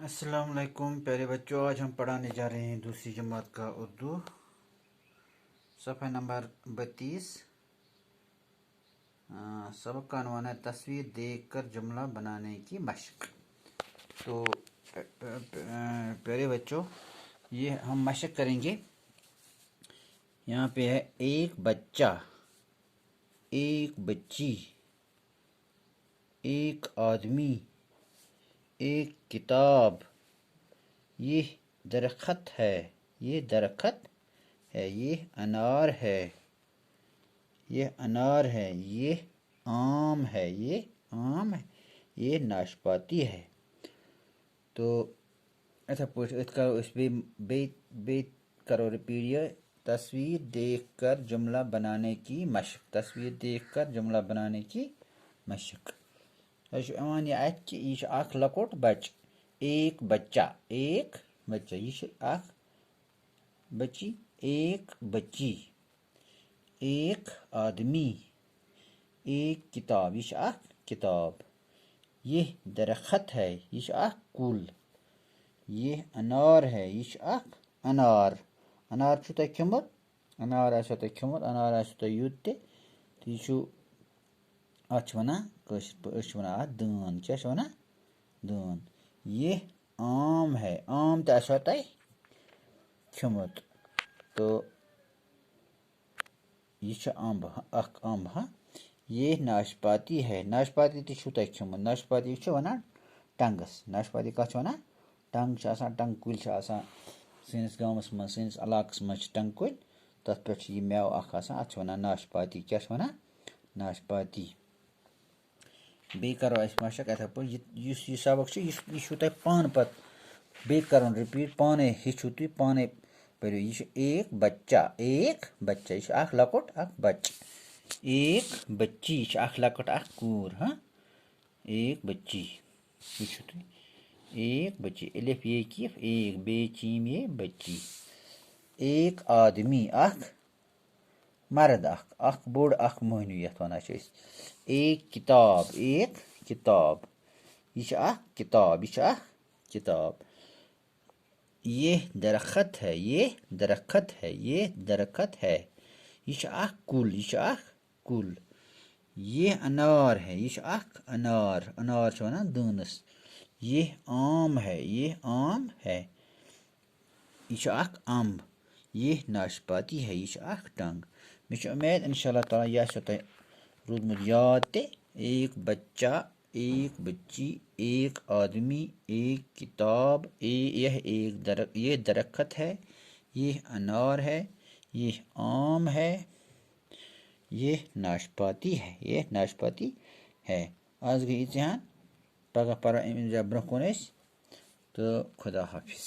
अस्सलाम वालेकुम प्यारे बच्चों, आज हम पढ़ाने जा रहे हैं दूसरी जमात का उर्दू सफ़ा नंबर 32। सबक का अनवान है तस्वीर देखकर जुमला बनाने की मशक। तो प्यारे बच्चों, ये हम मशक करेंगे। यहाँ पे है एक बच्चा, एक बच्ची, एक आदमी, एक किताब, ये दरख्त है, ये दरख्त है, ये अनार है, ये अनार है, ये आम है, ये आम है, ये नाशपाती है। तो ऐसा पूछ करो, इस बे करो रिपीट। ये तस्वीर देखकर जुमला बनाने की मशक, तस्वीर देखकर जुमला बनाने की मशक। यह अख लकोट बच, एक बच्चा, एक बच्चा, यह अख बच्ची, एक बच्ची, एक आदमी, एक किताब, यह अख किताब, यह दरख्त है, यह अख कुल, यह अनार है, यह अख अनार। अनार छु तोह खियोमुत, अनार आसो तोह खियोमुत, अनार आसो तोह युत ते यह छु अथ वनान कशिर पार्ट वनान दान, क्या वनान दान। यह आम है, आम तो आसो तोह खियोमुत, तो यह अम्ब, अख अम्ब। हाँ, ये नाशपाती है, नाशपाती तो छु तोह खियोमुत, नाशपाती छु वनान टंगस, नाशपाती कथ वनान टंग छ आसान, टंग कुल छ आसान। सैनिस गाँवस मज, सैनिस इलाकस मज टंग कुल, तथ पे यह मेव अख आसान, अथ वनान नाशपाती, क्या वनान नाशपाती। बे करो अस मशक इथे पे यह सबक यह तुम पान पत बे कर रिपीट, पाने हेचु तुम, पाने पढ़ो। यह एक बच्चा, एक बच्चा, यह अख लकोट अख बच, एक बच्ची, यह अख लकोट अख कूर। हाँ, एक बच्ची, वुचु तुम, एक बच्ची, अलिफ ये किफ एक, बे चीम ये बच्ची। एक आदमी, अख मर्द, अख बोड़ अख मोहनू यथ वनान छ। एक किताब, एक किताब, यह अख किताब, यह अख किताब। ये दरख्त है, ये दरख्त है, ये दरख्त है, यह अख कुल, यह अख कुल। ये अनार है, यह अख अनार, अनार छ वनान दानस। ये आम है, ये आम है, यह अख अम्ब। ये नाशपाती है, यह अख टंग। मे उम्मीद इंशाल्लाह ताला यह आसो तोह रूदमुत याद ते। एक बच्चा, एक बच्ची, एक आदमी, एक किताब, यह दरख्त है, यह अनार है, यह आम है, यह नाशपाती है, यह नाशपाती है। आज गई इत्यान, पगह पर ब्रोह कुन तो खुदा हाफिज।